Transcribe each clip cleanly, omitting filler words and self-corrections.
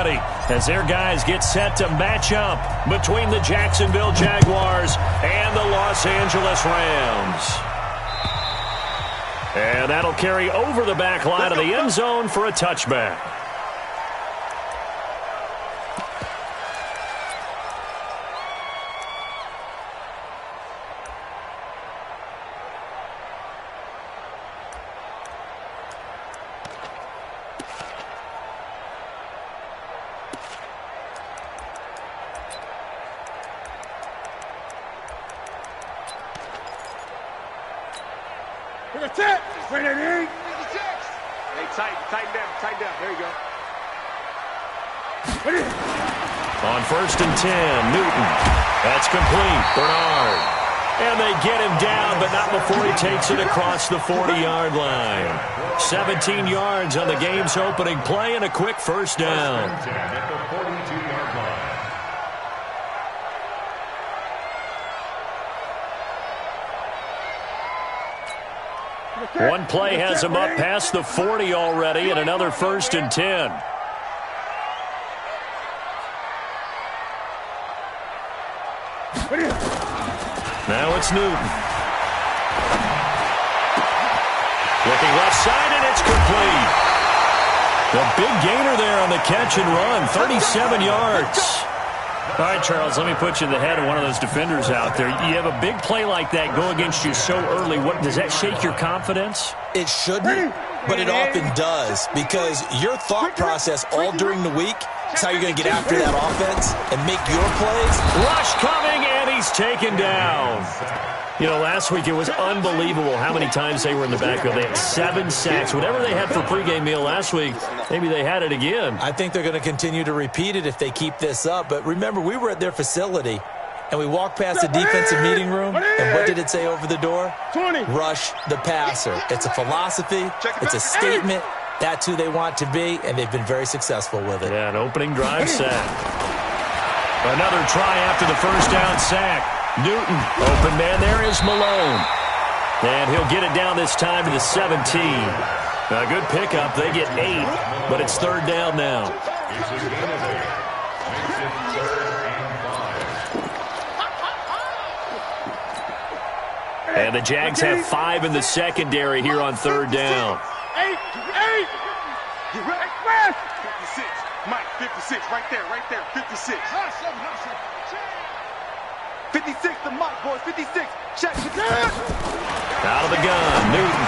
ready as their guys get set to match up between the Jacksonville Jaguars and the Los Angeles Rams. And that'll carry over the back line of the end zone for a touchback. Tighten down. There you go. On 1st and 10, Newton. That's complete. Bernard. And they get him down, but not before he takes it across the 40-yard line. 17 yards on the game's opening play and a quick first down. One play has him up past the 40 already, and another 1st and 10. Now it's Newton. Looking left side, and it's complete. The big gainer there on the catch and run, 37 yards. All right, Charles, let me put you in the head of one of those defenders out there. You have a big play like that go against you so early. What does that shake your confidence? It shouldn't, but it often does, because your thought process all during the week is how you're going to get after that offense and make your plays. Rush coming, and he's taken down. You know, last week it was unbelievable how many times they were in the backfield. They had 7 sacks. Whatever they had for pregame meal last week, maybe they had it again. I think they're going to continue to repeat it if they keep this up. But remember, we were at their facility, and we walked past the defensive meeting room, and what did it say over the door? 20. Rush the passer. It's a philosophy. It's a statement. That's who they want to be, and they've been very successful with it. Yeah, an opening drive sack. Another try after the first down sack. Newton, open man there is Malone. And he'll get it down this time to the 17. A good pickup. They get 8, but it's 3rd down now. And the Jags have 5 in the secondary here on 3rd down. 8. 56. Mike, 56. Right there. 56. 56 to Mike, boys. 56. Check. Out of the gun, Newton.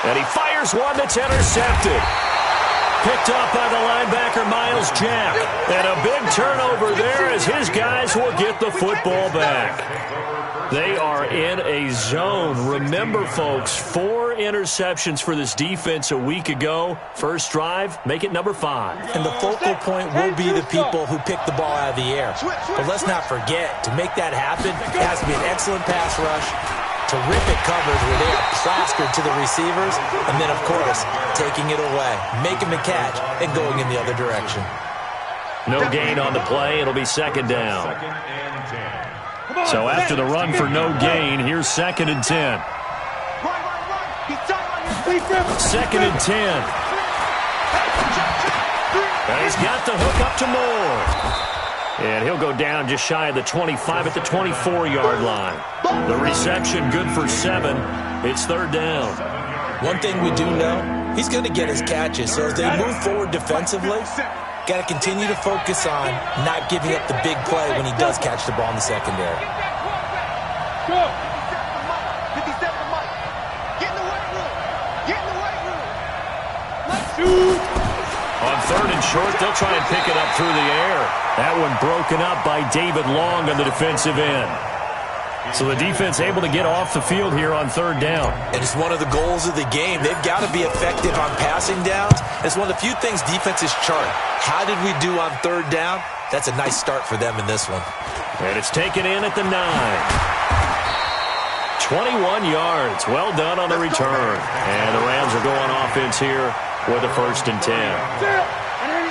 And he fires one that's intercepted. Picked up by the linebacker, Miles Jack. And a big turnover there as his guys will get the football back. They are in a zone. Remember, folks, 4 interceptions for this defense a week ago. First drive, make it number 5. And the focal point will be the people who pick the ball out of the air. But let's not forget, to make that happen, it has to be an excellent pass rush, terrific coverage where they are plastered to the receivers, and then, of course, taking it away, making the catch, and going in the other direction. No gain on the play. It'll be 2nd down. So after the run for no gain, here's 2nd and 10. 2nd and 10. And he's got the hook up to Moore. And he'll go down just shy of the 25 at the 24-yard line. The reception good for 7. It's 3rd down. One thing we do know, he's going to get his catches. So as they move forward defensively, got to continue to focus on not giving up the big play when he does catch the ball in the secondary. Go. 57 to Mike. Get in the weight room. Get in the weight room. Let's shoot. On 3rd and short, they'll try and pick it up through the air. That one broken up by David Long on the defensive end. So the defense able to get off the field here on 3rd down. And it's one of the goals of the game. They've got to be effective on passing downs. It's one of the few things defenses chart. How did we do on 3rd down? That's a nice start for them in this one. And it's taken in at the 9. 21 yards. Well done on the return. And the Rams are going offense here with a 1st and 10.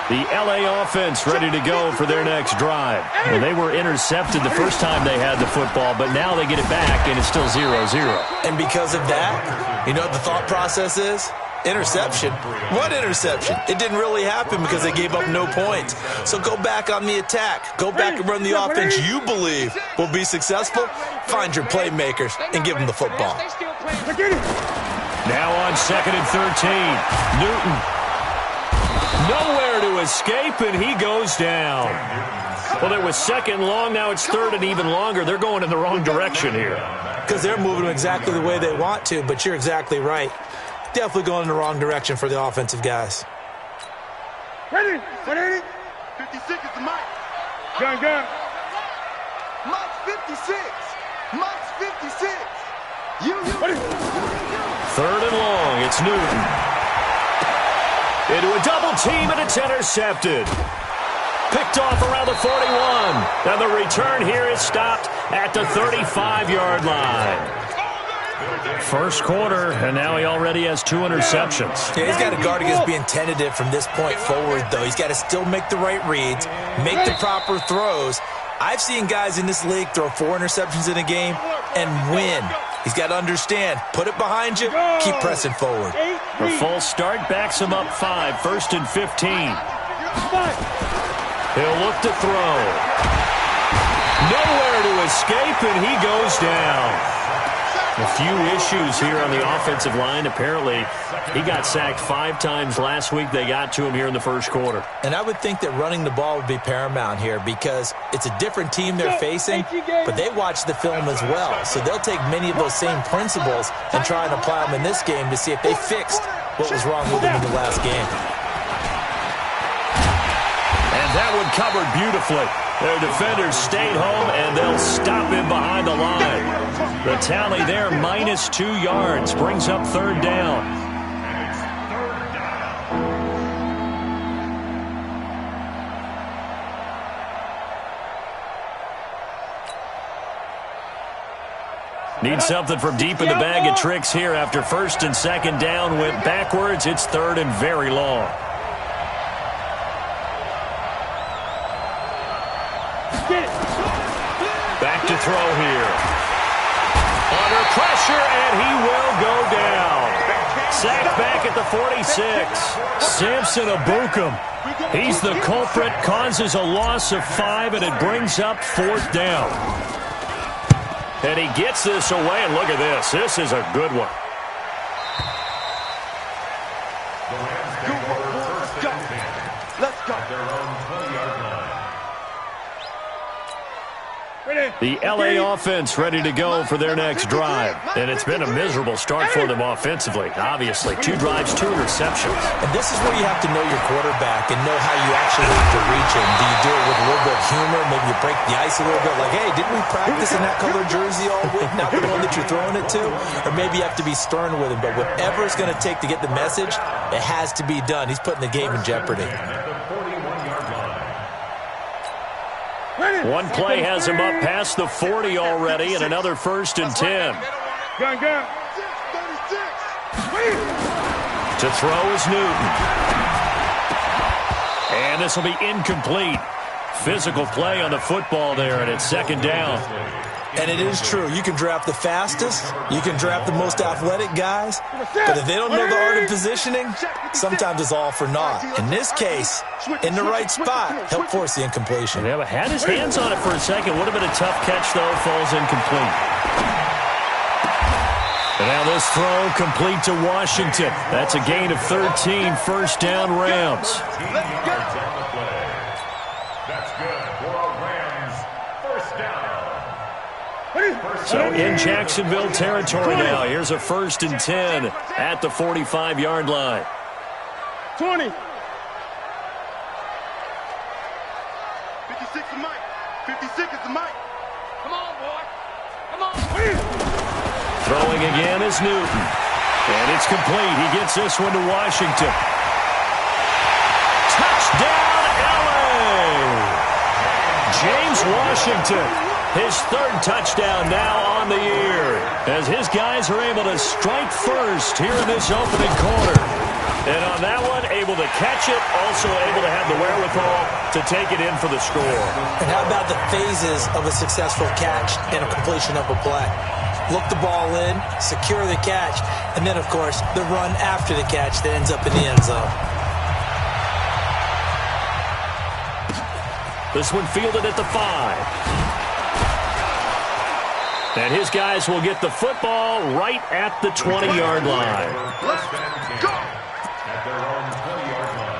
The L.A. offense ready to go for their next drive. Well, they were intercepted the first time they had the football, but now they get it back, and it's still 0-0. And because of that, you know what the thought process is? Interception? What interception? It didn't really happen because they gave up no points. So go back on the attack. Go back and run the offense you believe will be successful. Find your playmakers and give them the football. Now on 2nd and 13. Newton. Nowhere to escape, and he goes down. Well, it was 2nd long. Now it's 3rd and even longer. They're going in the wrong direction here. Because they're moving them exactly the way they want to, but you're exactly right. Definitely going in the wrong direction for the offensive guys. Ready? 56 is the mic. Gun. Mike's 56. Mike's 56. You. 3rd and long. It's Newton. Into a double team, and it's intercepted. Picked off around the 41. And the return here is stopped at the 35-yard line. First quarter, and now he already has 2 interceptions. Yeah, he's got to guard against being tentative from this point forward, though. He's got to still make the right reads, make the proper throws. I've seen guys in this league throw 4 interceptions in a game and win. He's got to understand, put it behind you, keep pressing forward. A false start backs him up 5, 1st and 15. He'll look to throw. Nowhere to escape, and he goes down. A few issues here on the offensive line. Apparently, he got sacked 5 times last week. They got to him here in the first quarter. And I would think that running the ball would be paramount here because it's a different team they're facing, but they watch the film as well. So they'll take many of those same principles and try and apply them in this game to see if they fixed what was wrong with them in the last game. And that one covered beautifully. Their defenders stayed home, and they'll stop him behind the line. The tally there, minus 2 yards, brings up 3rd down. Need something from deep in the bag of tricks here after 1st and 2nd down went backwards. It's 3rd and very long. Back to throw here. Under pressure, and he will go down. Sacked back at the 46. Samson Abukum. He's the culprit, causes a loss of 5, and it brings up 4th down. And he gets this away, and look at this. This is a good one. Let's go. The L.A. offense ready to go for their next drive. And it's been a miserable start for them offensively. Obviously, 2 drives, 2 interceptions. And this is where you have to know your quarterback and know how you actually have to reach him. Do you do it with a little bit of humor? Maybe you break the ice a little bit like, hey, didn't we practice in that color jersey all week, not the one that you're throwing it to? Or maybe you have to be stern with him. But whatever it's going to take to get the message, it has to be done. He's putting the game in jeopardy. One play has him up past the 40 already, and another 1st and 10. Gun. To throw is Newton. And this will be incomplete. Physical play on the football there, and it's 2nd down. And it is true. You can draft the fastest. You can draft the most athletic guys. But if they don't know the art of positioning, sometimes it's all for naught. In this case, in the right spot, help force the incompletion. Yeah, but had his hands on it for a second. Would have been a tough catch, though. Falls incomplete. And now this throw complete to Washington. That's a gain of 13. 1st down, Rams. So in Jacksonville territory now. Here's a 1st and 10 at the 45-yard line. 20. 56 is the mic. 56 is the mic. Come on, boy. Come on. Throwing again is Newton. And it's complete. He gets this one to Washington. Touchdown, LA! James Washington. His 3rd touchdown now on the year as his guys are able to strike first here in this opening quarter. And on that one, able to catch it, also able to have the wherewithal to take it in for the score. And how about the phases of a successful catch and a completion of a play? look the ball in, secure the catch, and then, of course, the run after the catch that ends up in the end zone. This one fielded at the 5. And his guys will get the football right at the 20-yard line. Let's go. At their own 20-yard line.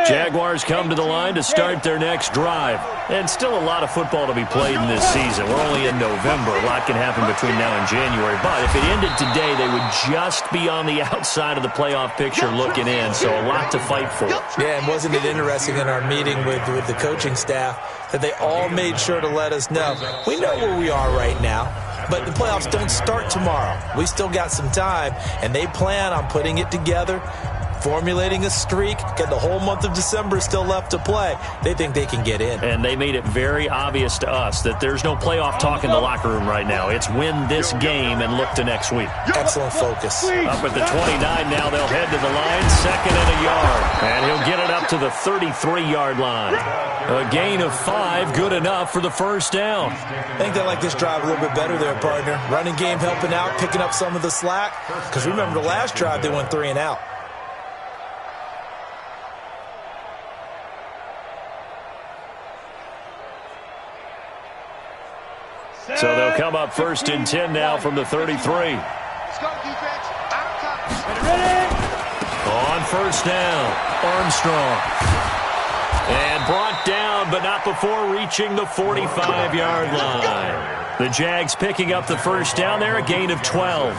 Jaguars come to the line to start their next drive. And still a lot of football to be played in this season. We're only in November. A lot can happen between now and January. But if it ended today, they would just be on the outside of the playoff picture looking in. So a lot to fight for. Yeah, and wasn't it interesting in our meeting with the coaching staff that they all made sure to let us know, we know where we are right now, but the playoffs don't start tomorrow. We still got some time, and they plan on putting it together, formulating a streak, get the whole month of December still left to play. They think they can get in. And they made it very obvious to us that there's no playoff talk in the locker room right now. It's win this game and look to next week. Excellent focus. Up at the 29 now, they'll head to the line, 2nd and a yard. And he'll get it up to the 33-yard line. A gain of 5, good enough for the first down. I think they like this drive a little bit better there, partner. Running game helping out, picking up some of the slack. Because remember, the last drive they went 3 and out. So they'll come up 1st and 10 now from the 33. Let's go, defense. Out top. On 1st down, Armstrong. And brought down, but not before reaching the 45-yard line. The Jags picking up the first down there, a gain of 12.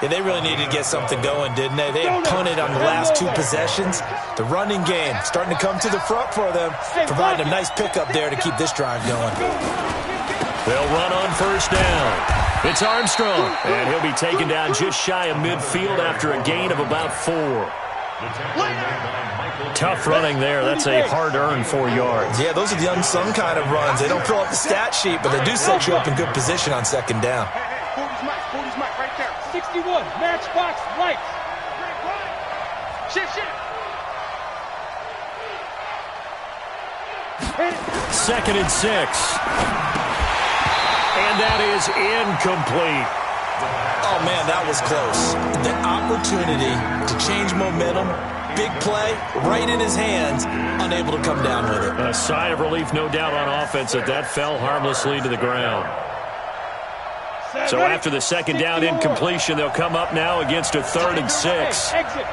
Yeah, they really needed to get something going, didn't they? They had punted on the last 2 possessions. The running game starting to come to the front for them, providing a nice pickup there to keep this drive going. They'll run on 1st down. It's Armstrong, and he'll be taken down just shy of midfield after a gain of about 4. Tough running there. That's a hard-earned 4 yards. Yeah, those are the unsung kind of runs. They don't fill up the stat sheet, but they do set you up in good position on 2nd down. 40's Mike, right there. 61, matchbox, lights. Shift. 2nd and 6. And that is incomplete. Oh, man, that was close. The opportunity to change momentum, big play, right in his hands, unable to come down with it. A sigh of relief, no doubt, on offense that fell harmlessly to the ground. So after the 2nd down incompletion, they'll come up now against a 3rd and 6. Exit.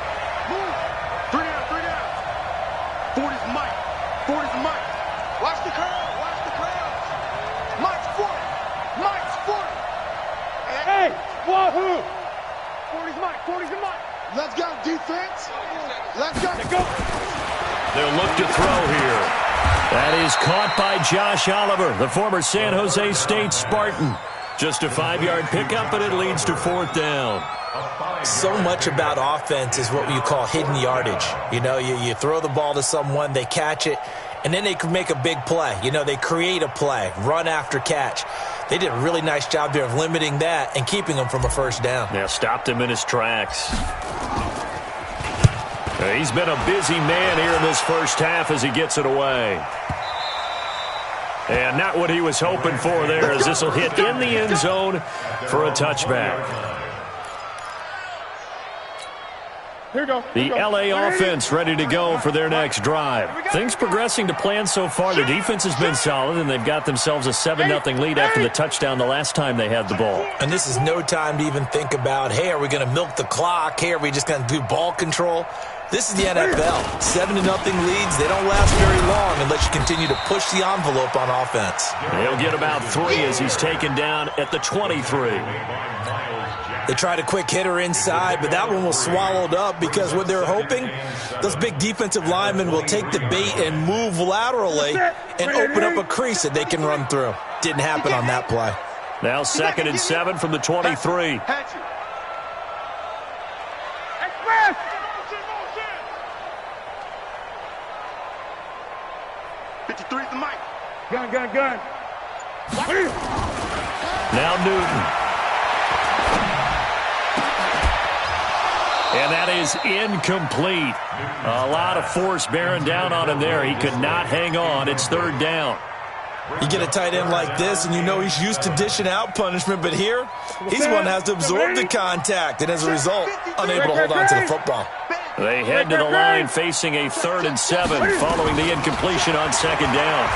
Move. 3 down. 40's Mike. Watch the curve. Mike's 40. Hey, wahoo! 40's Mike. Let's go, defense. Let's go. They'll look to throw here. That is caught by Josh Oliver, the former San Jose State Spartan. Just a 5-yard pickup, and it leads to 4th down. So much about offense is what you call hidden yardage. You know, you throw the ball to someone, they catch it, and then they can make a big play. You know, they create a play, run after catch. They did a really nice job there of limiting that and keeping him from a 1st down. Yeah, stopped him in his tracks. He's been a busy man here in this first half as he gets it away. And not what he was hoping for there, as this will hit in the end zone for a touchback. The L.A. offense ready to go for their next drive. Things progressing to plan so far. Their defense has been solid, and they've got themselves a 7-0 lead after the touchdown the last time they had the ball. And this is no time to even think about, hey, are we going to milk the clock? Hey, are we just going to do ball control? This is the NFL. 7-0 leads, they don't last very long unless you continue to push the envelope on offense. He'll get about 3 as he's taken down at the 23. They tried a quick hitter inside, but that one was swallowed up because what they're hoping, those big defensive linemen will take the bait and move laterally and open up a crease that they can run through. Didn't happen on that play. Now 2nd and 7 from the 23. Express. 53's the Mike. Gun. Now Newton. And that is incomplete. A lot of force bearing down on him there. He could not hang on. It's third down. You get a tight end like this, and you know he's used to dishing out punishment, but here, he's one that has to absorb the contact, and as a result, unable to hold on to the football. They head to the line facing a 3rd and 7 following the incompletion on 2nd down.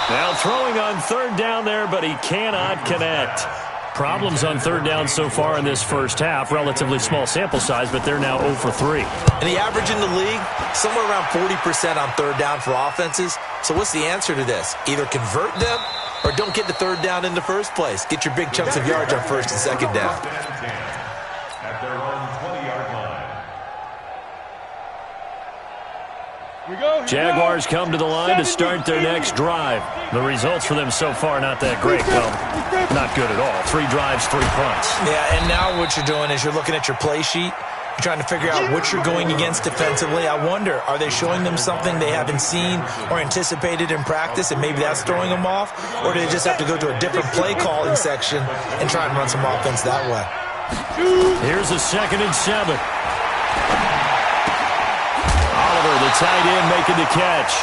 Now throwing on 3rd down there, but he cannot connect. Problems on 3rd down so far in this first half. Relatively small sample size, but they're now 0 for 3. And the average in the league, somewhere around 40% on 3rd down for offenses. So what's the answer to this? Either convert them or don't get the 3rd down in the first place. Get your big chunks of yards on 1st and 2nd down. At their own 20-yard line. Jaguars come to the line to start their next drive. The results for them so far not that great. Well, not good at all. 3 drives, 3 punts. Yeah, and now what you're doing is you're looking at your play sheet. You're trying to figure out what you're going against defensively. I wonder, are they showing them something they haven't seen or anticipated in practice, and maybe that's throwing them off? Or do they just have to go to a different play calling section and try and run some offense that way? Here's a 2nd and 7. Oliver, the tight end, making the catch.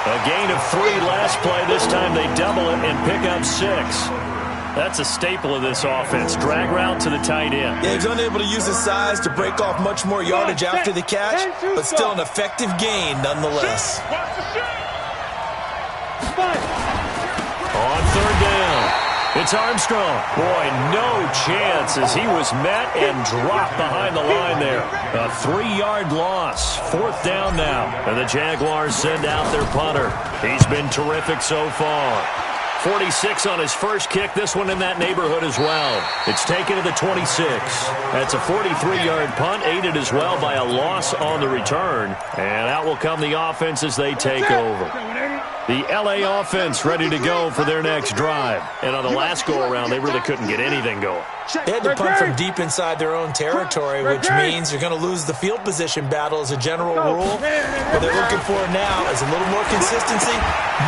A gain of 3 last play. This time they double it and pick up 6. That's a staple of this offense. Drag route to the tight end. Yeah, he's unable to use his size to break off much more yardage after the catch, but still an effective gain nonetheless. On 3rd down, it's Armstrong. Boy, no chance as he was met and dropped behind the line there. A 3-yard loss. 4th down now. And the Jaguars send out their punter. He's been terrific so far. 46 on his first kick. This one in that neighborhood as well. It's taken to the 26. That's a 43-yard punt, aided as well by a loss on the return. And out will come the offense as they take over. The L.A. offense ready to go for their next drive. And on the last go-around, they really couldn't get anything going. They had to punt from deep inside their own territory, which means you're going to lose the field position battle as a general rule. What they're looking for now is a little more consistency,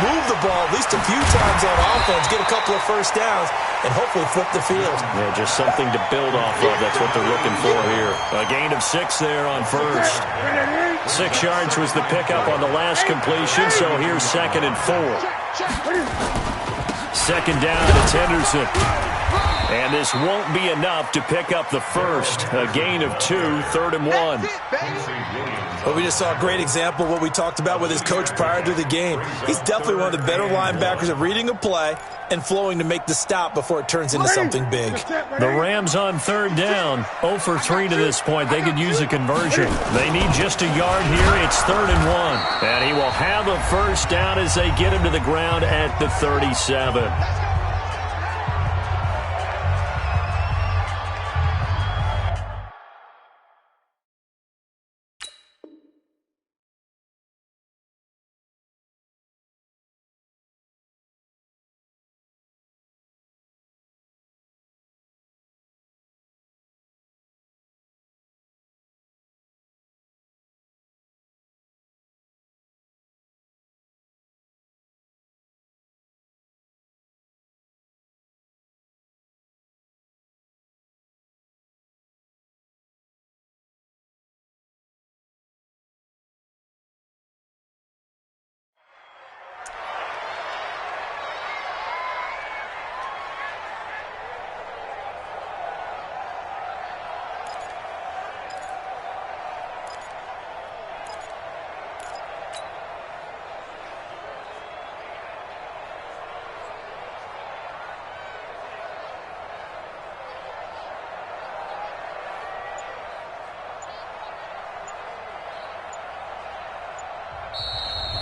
move the ball at least a few times on offense, get a couple of first downs, and hopefully flip the field. Yeah, just something to build off of. That's what they're looking for here. A gain of 6 there on 1st. 6 yards was the pickup on the last completion, so here's 2nd and 4. 2nd down, it's Henderson. And this won't be enough to pick up the 1st. A gain of 2, 3rd and 1. Well, we just saw a great example of what we talked about with his coach prior to the game. He's definitely one of the better linebackers at reading a play and flowing to make the stop before it turns into something big. The Rams on 3rd down, 0 for 3 to this point. They could use a conversion. They need just a yard here. It's 3rd and 1. And he will have a 1st down as they get him to the ground at the 37.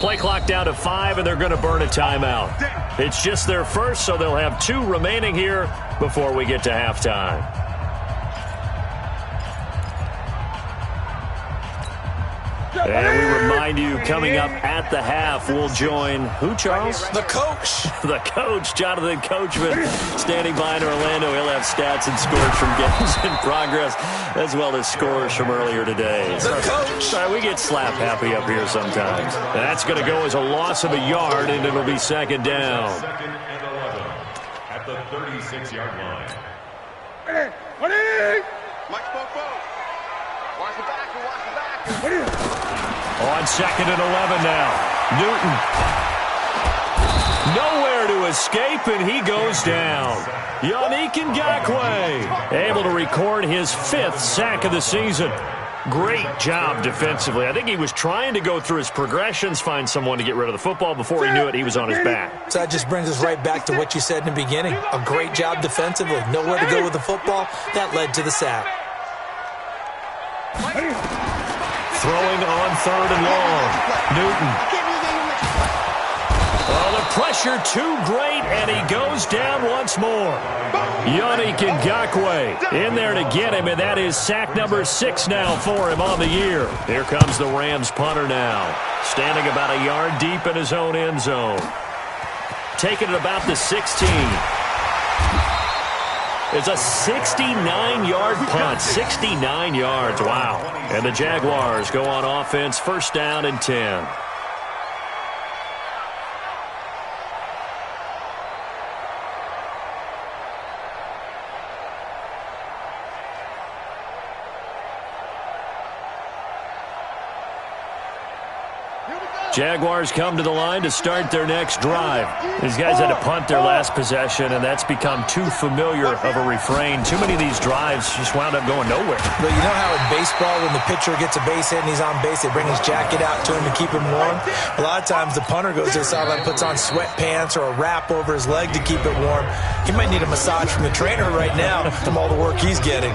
Play clock down to 5, and they're going to burn a timeout. It's just their first, so they'll have 2 remaining here before we get to halftime. And we remind you, coming up at the half, we'll join who, Charles? The coach. The coach, Jonathan Coachman, standing by in Orlando. He'll have stats and scores from games in progress, as well as scores from earlier today. The coach. Sorry, we get slap happy up here sometimes. That's going to go as a loss of a yard, and it'll be 2nd down. 2nd and 11 at the 36-yard line. Mike spoke both. Watch the back. On 2nd and 11 now. Newton. Nowhere to escape, and he goes down. Yannick Ngakoue able to record his 5th sack of the season. Great job defensively. I think he was trying to go through his progressions, find someone to get rid of the football. Before he knew it, he was on his back. So that just brings us right back to what you said in the beginning. A great job defensively. Nowhere to go with the football. That led to the sack. Throwing on 3rd and long. Newton. Oh, the pressure too great, and he goes down once more. Yannick Ngakoue in there to get him, and that is sack number 6 now for him on the year. Here comes the Rams punter now, standing about a yard deep in his own end zone. Taking it about the 16. It's a 69-yard punt. 69 yards, wow. And the Jaguars go on offense, 1st down and 10. Jaguars come to the line to start their next drive. These guys had to punt their last possession, and that's become too familiar of a refrain. Too many of these drives just wound up going nowhere. But you know how in baseball, when the pitcher gets a base hit and he's on base, they bring his jacket out to him to keep him warm? A lot of times the punter goes to the sideline, puts on sweatpants or a wrap over his leg to keep it warm. He might need a massage from the trainer right now from all the work he's getting.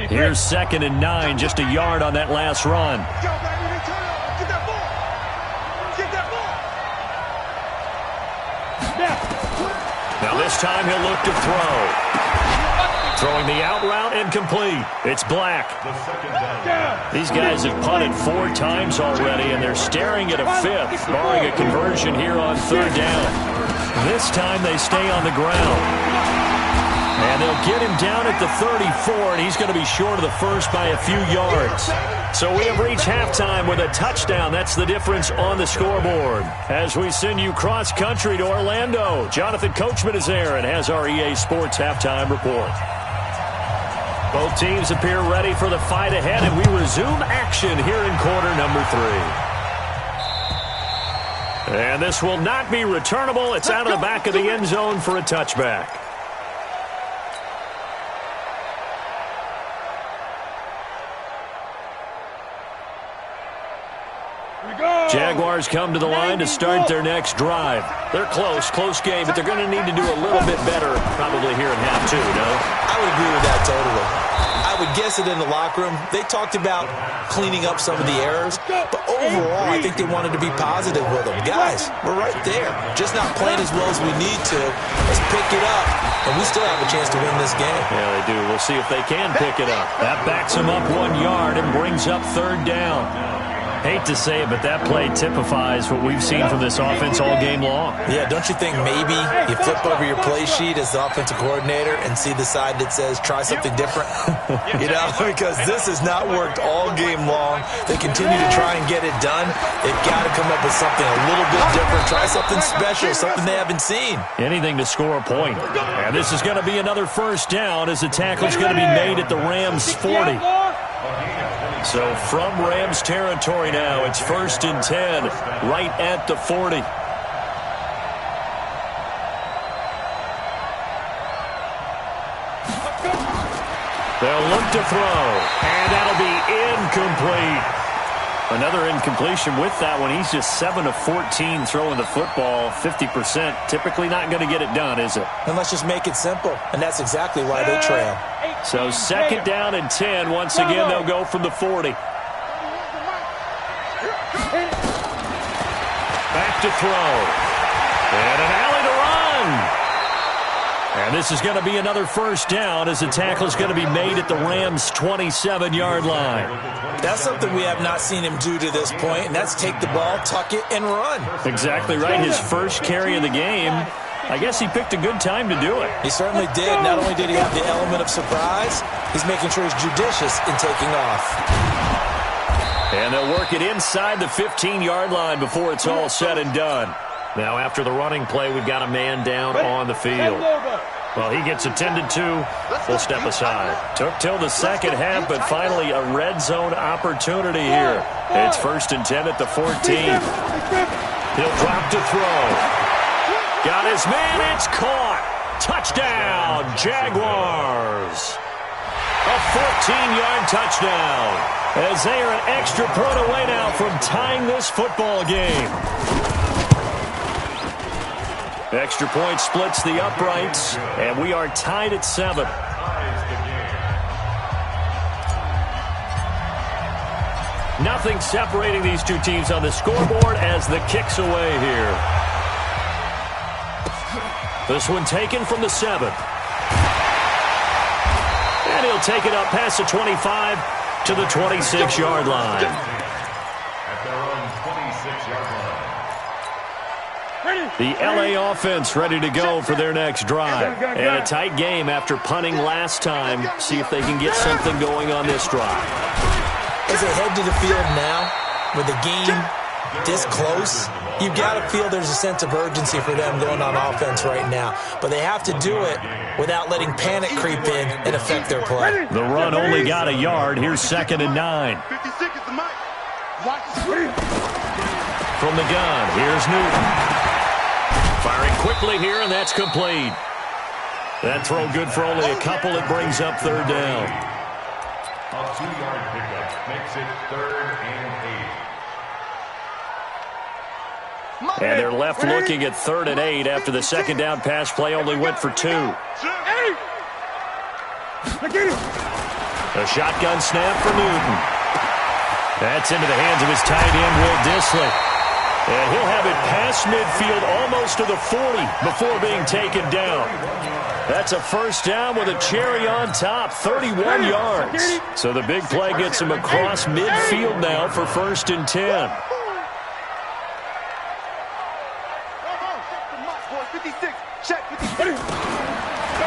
Here's 2nd and 9, just a yard on that last run. Now this time he'll look to throw. Throwing the out route incomplete. It's Black. These guys have punted 4 times already, and they're staring at a 5th, barring a conversion here on 3rd down. This time they stay on the ground. And they'll get him down at the 34, and he's going to be short of the 1st by a few yards. So we have reached halftime with a touchdown. That's the difference on the scoreboard. As we send you cross-country to Orlando, Jonathan Coachman is there and has our EA Sports halftime report. Both teams appear ready for the fight ahead, and we resume action here in quarter number 3. And this will not be returnable. It's out of the back of the end zone for a touchback. Jaguars come to the line to start their next drive. They're close game, but they're going to need to do a little bit better probably here in half 2, no? I would agree with that totally. I would guess it in the locker room. They talked about cleaning up some of the errors, but overall, I think they wanted to be positive with them. Guys, we're right there. Just not playing as well as we need to. Let's pick it up, and we still have a chance to win this game. Yeah, they do. We'll see if they can pick it up. That backs them up 1 yard and brings up 3rd down. Hate to say it, but that play typifies what we've seen from this offense all game long. Yeah, don't you think maybe you flip over your play sheet as the offensive coordinator and see the side that says try something different? You know, because this has not worked all game long. They continue to try and get it done. They've got to come up with something a little bit different. Try something special, something they haven't seen. Anything to score a point. And this is going to be another 1st down as the tackle's going to be made at the Rams' 40. So from Rams territory now, it's 1st and 10, right at the 40. They'll look to throw, and that'll be incomplete. Another incompletion with that one. He's just 7 of 14 throwing the football, 50%. Typically not going to get it done, is it? And let's just make it simple, and that's exactly why they trail. So 2nd down and 10. Once again, they'll go from the 40. Back to throw. And an alley to run. And this is going to be another 1st down as the tackle is going to be made at the Rams' 27-yard line. That's something we have not seen him do to this point, and that's take the ball, tuck it, and run. Exactly right. His first carry of the game. I guess he picked a good time to do it. He certainly did. Not only did he have the element of surprise, he's making sure he's judicious in taking off. And they'll work it inside the 15-yard line before it's all said and done. Now, after the running play, we've got a man down on the field. Well, he gets attended to. We'll step aside. Took till the second half, but finally a red zone opportunity here. It's 1st and 10 at the 14. He'll drop to throw. Got his man. It's caught. Touchdown, Jaguars. A 14-yard touchdown, as they are an extra point away now from tying this football game. Extra point splits the uprights, and we are tied at 7. Nothing separating these two teams on the scoreboard as the kick's away here. This one taken from the 7. And he'll take it up past the 25 to the 26-yard line. At their own 26-yard line. The LA offense ready to go for their next drive. And a tight game after punting last time. See if they can get something going on this drive. As they head to the field now, with the game this close, you've got to feel there's a sense of urgency for them going on offense right now. But they have to do it without letting panic creep in and affect their play. The run only got a yard. Here's 2nd and 9. 56 is the mic. From the gun, here's Newton. Firing quickly here, and that's complete. That throw good for only a couple. It brings up 3rd down. A 2-yard pickup makes it 3rd and 8. And they're left looking at 3rd and 8 after the 2nd down pass play only went for 2. A shotgun snap for Newton. That's into the hands of his tight end, Will Dissly. And he'll have it past midfield almost to the 40 before being taken down. That's a 1st down with a cherry on top, 31 yards. So the big play gets him across midfield now for 1st and 10.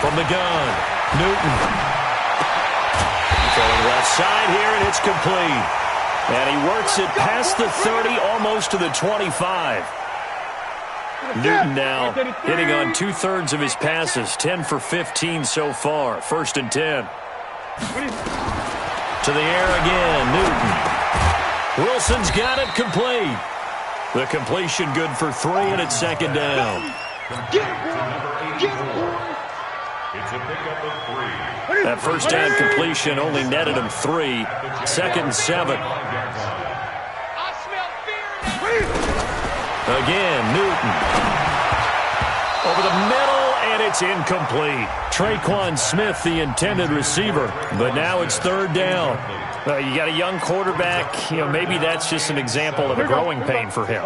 From the gun, Newton. Going left side here, and it's complete. And he works it past the 30, almost to the 25. Newton now hitting on 2/3 of his passes, 10 for 15 so far. 1st and 10. To the air again, Newton. Wilson's got it complete. The completion good for 3, and it's 2nd down. It's a pickup of 3. That 1st down completion only netted him 3. 2nd and 7. Again, Newton. Over the middle, and it's incomplete. Traquan Smith, the intended receiver, but now it's 3rd down. You got a young quarterback. Maybe that's just an example of a growing pain for him.